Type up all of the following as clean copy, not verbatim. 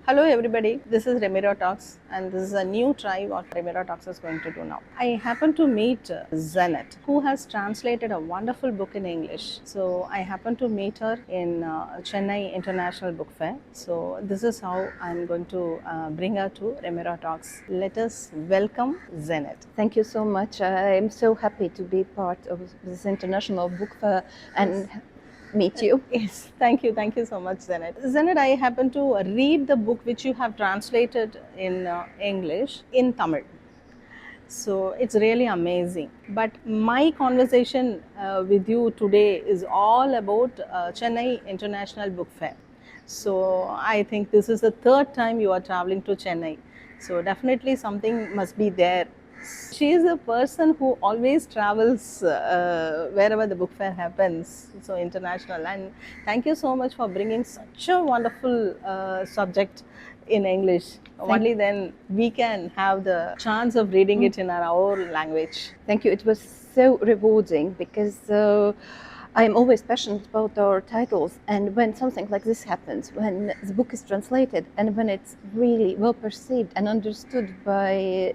Hello everybody, this is Remira Talks and this is a new try what Remira Talks is going to do now. I happen to meet Žanete, who has translated a wonderful book in English. So I happen to meet her in Chennai International Book Fair. So this is how I'm going to bring her to Remira Talks. Let us welcome Žanete. Thank you so much. I'm so happy to be part of this international book fair and meet you. Yes, thank you so much, Žanete. Žanete, I happen to read the book which you have translated in English in Tamil. So it's really amazing. But my conversation with you today is all about Chennai International Book Fair. So I think this is the third time you are traveling to Chennai. So definitely something must be there. She is a person who always travels wherever the book fair happens, so international. And thank you so much for bringing such a wonderful subject in English. Only then we can have the chance of reading it in our own language. Thank you. It was so rewarding because I'm always passionate about our titles, and when something like this happens, when the book is translated and when it's really well perceived and understood by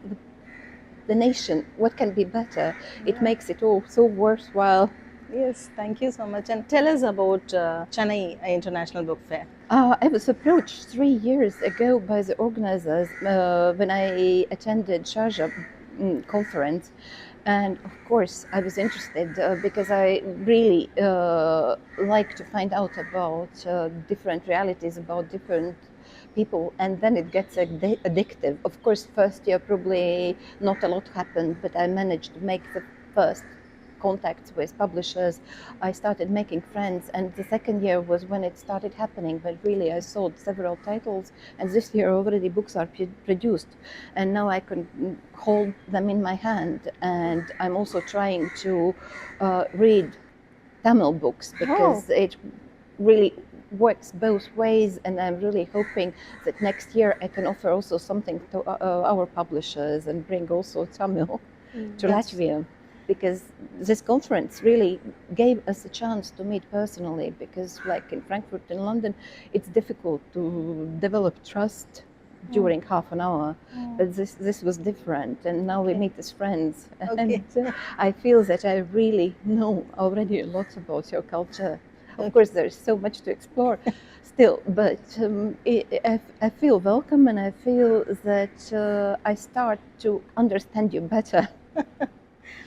the nation, what can be better? It makes it all so worthwhile. Yes, thank you so much. And tell us about Chennai International Book Fair. I was approached 3 years ago by the organizers when I attended Sharjah conference, and of course I was interested because I really like to find out about different realities, about different people, and then it gets addictive. Of course, first year probably not a lot happened, but I managed to make the first contacts with publishers. I started making friends, and the second year was when it started happening, but really I sold several titles, and this year already books are produced, and now I can hold them in my hand. And I'm also trying to read Tamil books because it really works both ways, and I'm really hoping that next year I can offer also something to our publishers and bring also Tamil to Latvia, because this conference really gave us a chance to meet personally, because like in Frankfurt and London it's difficult to develop trust during half an hour, but this was different, and now we meet as friends. And I feel that I really know already a lot about your culture. Of course, there's so much to explore still, but I feel welcome, and I feel that I start to understand you better.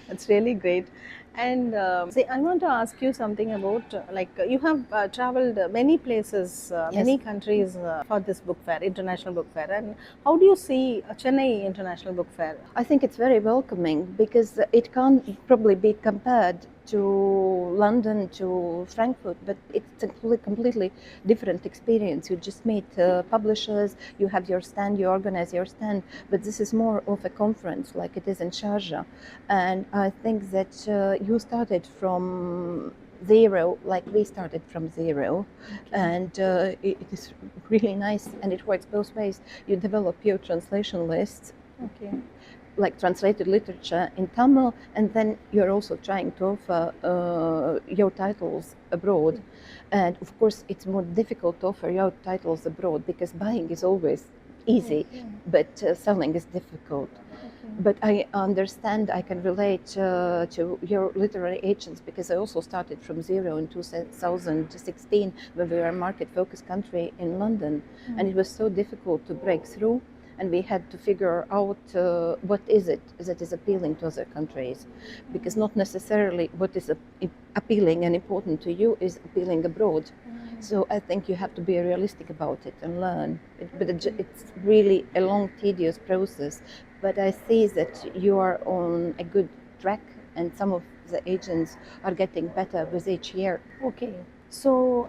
That's really great. And I want to ask you something about you have traveled many places, many countries for this book fair, international book fair. And how do you see Chennai International Book Fair? I think it's very welcoming because it can't probably be compared to London, to Frankfurt, but it's a completely different experience. You just meet publishers, you have your stand, you organize your stand, but this is more of a conference like it is in Sharjah. And I think that you started from zero, like we started from zero, and it is really nice, and it works both ways. You develop your translation lists, like translated literature in Tamil, and then you're also trying to offer your titles abroad. And of course it's more difficult to offer your titles abroad because buying is always easy, but selling is difficult. But I understand, I can relate to your literary agents, because I also started from zero in 2016 when we were a market-focused country in London, and it was so difficult to break through, and we had to figure out what is it that is appealing to other countries, because not necessarily what is appealing and important to you is appealing abroad. So I think you have to be realistic about it and learn. But it's really a long, tedious process. But I see that you are on a good track, and some of the agents are getting better with each year. Okay. So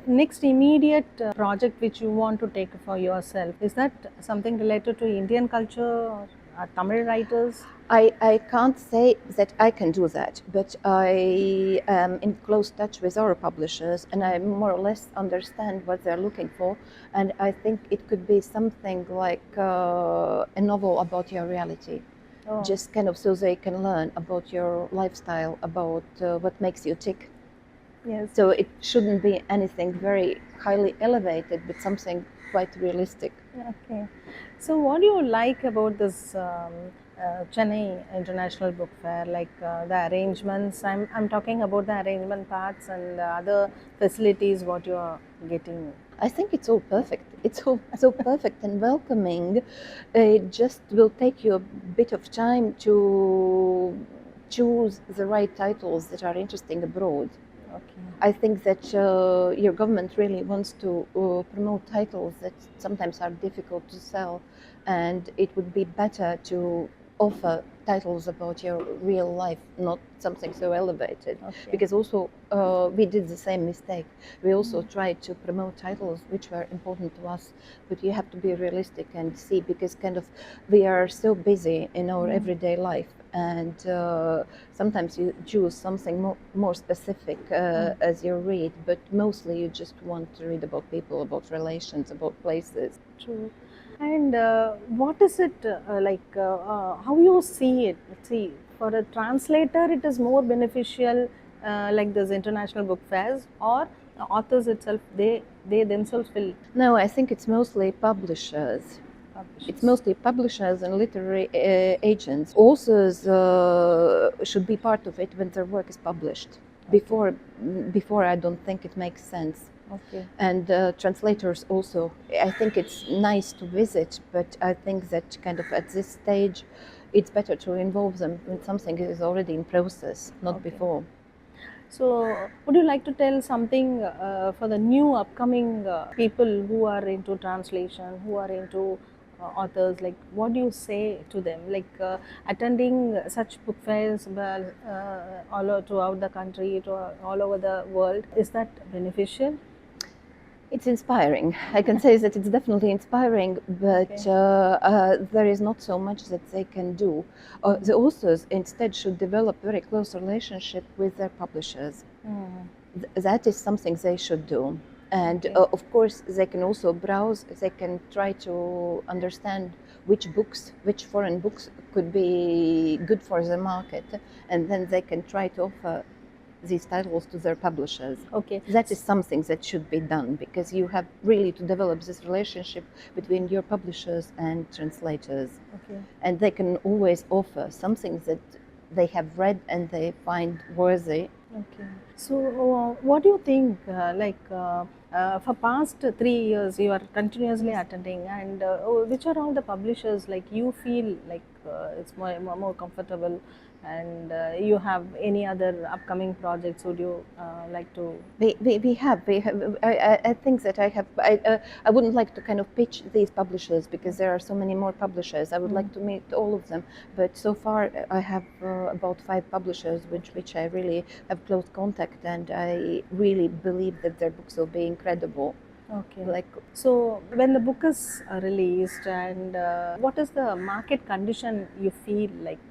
next immediate project which you want to take for yourself, is that something related to Indian culture or Tamil writers? I can't say that I can do that, but I am in close touch with our publishers, and I more or less understand what they're looking for, and I think it could be something like a novel about your reality. Just kind of so they can learn about your lifestyle, about what makes you tick. Yes. So it shouldn't be anything very highly elevated, but something quite realistic. Okay. So what do you like about this Chennai International Book Fair? Like the arrangements, I'm talking about the arrangement parts and the other facilities what you are getting. I think it's all perfect. It's all so perfect and welcoming. It just will take you a bit of time to choose the right titles that are interesting abroad. Okay. I think that your government really wants to promote titles that sometimes are difficult to sell, and it would be better to offer titles about your real life, not something so elevated. Okay. Because also we did the same mistake. We also tried to promote titles which were important to us, but you have to be realistic and see, because kind of we are so busy in our everyday life, and sometimes you choose something more specific as you read, but mostly you just want to read about people, about relations, about places. True. And what is it how you see it? See, for a translator, it is more beneficial, like this international book fairs, or the authors itself, they themselves will No, I think it's mostly publishers. publish. It's mostly publishers and literary agents. Authors should be part of it when their work is published. Before, I don't think it makes sense. Okay. And translators also. I think it's nice to visit, but I think that kind of at this stage, it's better to involve them when something is already in process, not before. So, would you like to tell something for the new upcoming people who are into translation, who are into authors? Like, what do you say to them? Like, attending such book fairs all throughout the country, all over the world, is that beneficial? It's inspiring. I can say that it's definitely inspiring, but there is not so much that they can do. The authors instead should develop very close relationship with their publishers. That is something they should do. And of course, they can also browse, they can try to understand which foreign books could be good for the market, and then they can try to offer these titles to their publishers. Okay. That is something that should be done, because you have really to develop this relationship between your publishers and translators. Okay. And they can always offer something that they have read and they find worthy. Okay. So, what do you think? For past 3 years, you are continuously attending, and which are all the publishers like you feel like it's more comfortable, and you have any other upcoming projects? Would you like to? We have. I think that I wouldn't like to kind of pitch these publishers, because there are so many more publishers. I would like to meet all of them, but so far I have about 5 publishers which I really have close contact, and I really believe that their books will be incredible. Okay. So when the book is released, and what is the market condition you feel like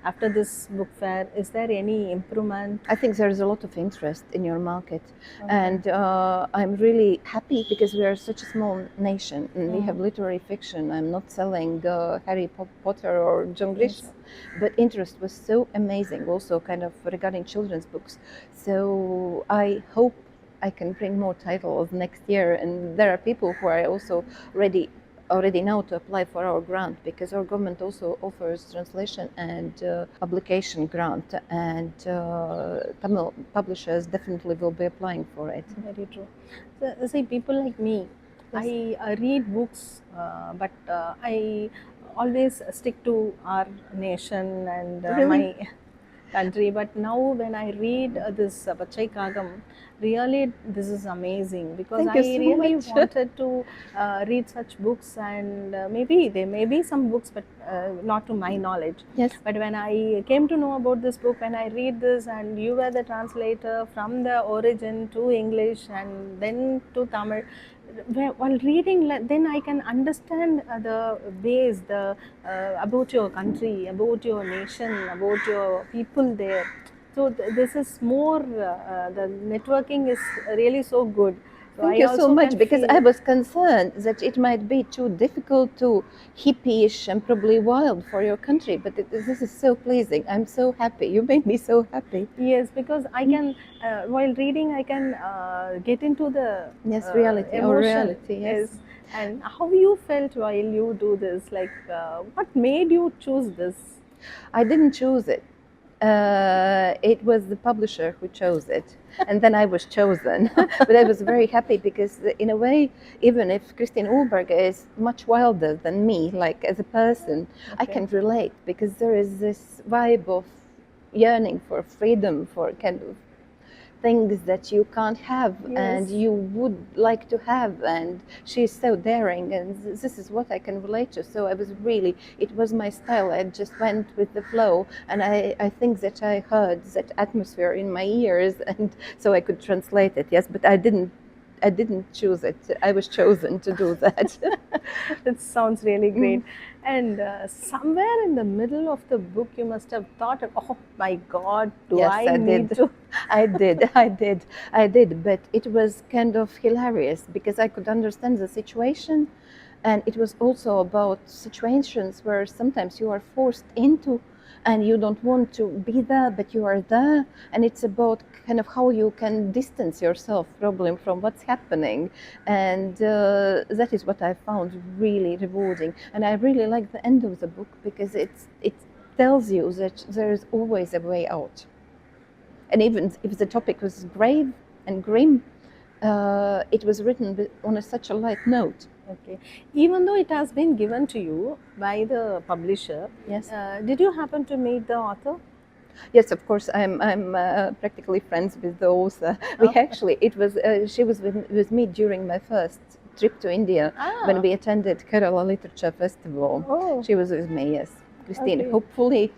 after this book fair? Is there any improvement? I think there is a lot of interest in your market, and I'm really happy, because we are such a small nation and we have literary fiction. I'm not selling Harry Potter or John Grisham, but interest was so amazing also kind of regarding children's books. So I hope I can bring more titles next year, and there are people who are also ready already now to apply for our grant, because our government also offers translation and publication grant, and Tamil publishers definitely will be applying for it. Very true. So, see, people like me, I read books, but I always stick to our nation and my country. But now when I read this Pachai Kagam, really this is amazing, because Thank you I so really much. wanted to read such books, and maybe there may be some books, but not to my knowledge. Yes. But when I came to know about this book, when I read this, and you were the translator from the origin to English and then to Tamil, while reading, then I can understand the ways, about your country, about your nation, about your people there. So this is more, the networking is really so good. So Thank I you so also much, can because feel- I was concerned that it might be too difficult, too hippie-ish and probably wild for your country, but this is so pleasing. I'm so happy. You made me so happy. Yes, because I can, while reading, I can get into the Yes, reality, our emotion. reality, yes. And how you felt while you do this? Like, what made you choose this? I didn't choose it. It was the publisher who chose it, and then I was chosen. But I was very happy because, in a way, even if Christine Ulberg is much wilder than me, like as a person, I can relate because there is this vibe of yearning for freedom, for kind of things that you can't have and you would like to have, and she's so daring, and this is what I can relate to. So I was really, it was my style. I just went with the flow, and I think that I heard that atmosphere in my ears, and so I could translate it. Yes, but I didn't choose it. I was chosen to do that. That sounds really great. And somewhere in the middle of the book, you must have thought, oh my God, I need to? I did. But it was kind of hilarious because I could understand the situation. And it was also about situations where sometimes you are forced into and you don't want to be there, but you are there. And it's about kind of how you can distance yourself probably from what's happening. And that is what I found really rewarding. And I really like the end of the book because it tells you that there is always a way out. And even if the topic was grave and grim, it was written on such a light note. Okay. Even though it has been given to you by the publisher, yes. Did you happen to meet the author? Yes, of course. I'm practically friends with the author. We actually, it was she was with me during my first trip to India when we attended Kerala Literature Festival. Oh. She was with me. Yes. Christine, hopefully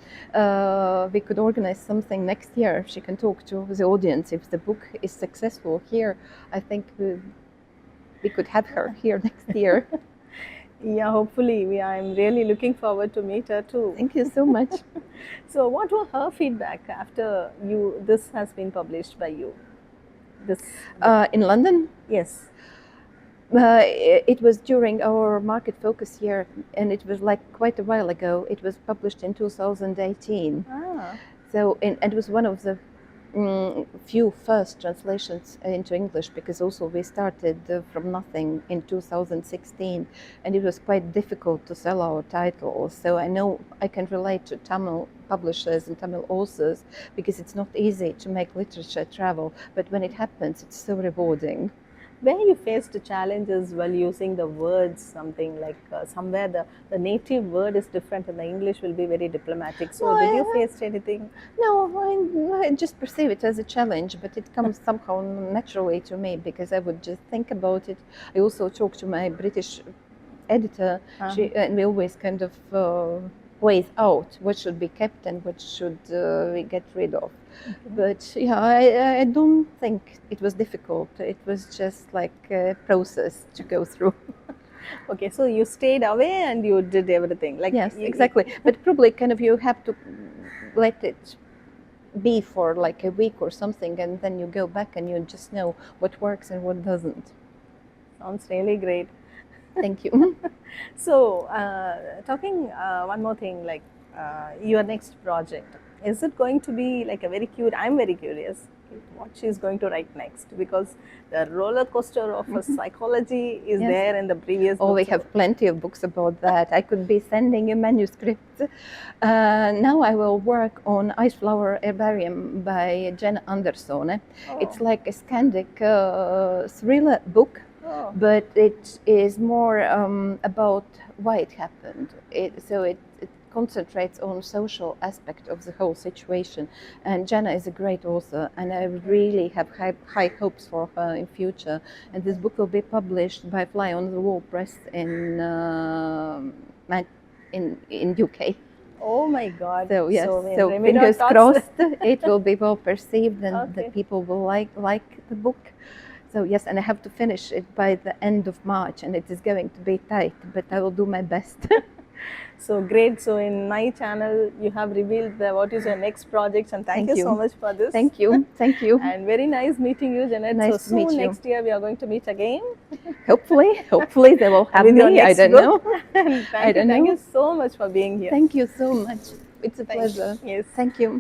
we could organize something next year. She can talk to the audience if the book is successful here. I think we could have her here next year. Yeah, hopefully. I'm really looking forward to meet her too. Thank you so much. So what was her feedback after this has been published by you? This in London? Yes. It was during our market focus year, and it was like quite a while ago. It was published in 2018. So it was one of the few first translations into English, because also we started from nothing in 2016, and it was quite difficult to sell our titles. So I know I can relate to Tamil publishers and Tamil authors because it's not easy to make literature travel, but when it happens, it's so rewarding. Where you faced challenges while using the words, something like somewhere the native word is different and the English will be very diplomatic. So did you face anything? No, I just perceive it as a challenge, but it comes somehow naturally to me because I would just think about it. I also talk to my British editor, and we always kind of weigh out what should be kept and what should we get rid of. But yeah, I don't think it was difficult. It was just like a process to go through. Okay, so you stayed away and you did everything. Like yes, exactly. But probably kind of you have to let it be for like a week or something, and then you go back and you just know what works and what doesn't. Sounds really great. Thank you. So, talking one more thing, like your next project. Is it going to be like a very cute? I'm very curious what she's going to write next, because the roller coaster of psychology is there in the previous books. Oh, we have plenty of books about that. I could be sending you manuscripts. Now I will work on Ice Flower Herbarium by Jana Egle. It's like a Scandic thriller book. But it is more about why it happened. So it concentrates on social aspect of the whole situation. And Jana is a great author, and I really have high hopes for her in future. And this book will be published by Fly on the Wall Press in UK. Oh my God! So yes, so Remira fingers crossed, it will be well perceived, and that people will like the book. So yes, and I have to finish it by the end of March, and it is going to be tight, but I will do my best. So great. So in my channel, you have revealed what is your next project, and thank you so much for this. Thank you. Thank you. And very nice meeting you, Janet. Nice to meet you. Next year we are going to meet again. Hopefully they will have me. I don't know. Thank you so much for being here. Thank you so much. It's a pleasure. Yes. Thank you.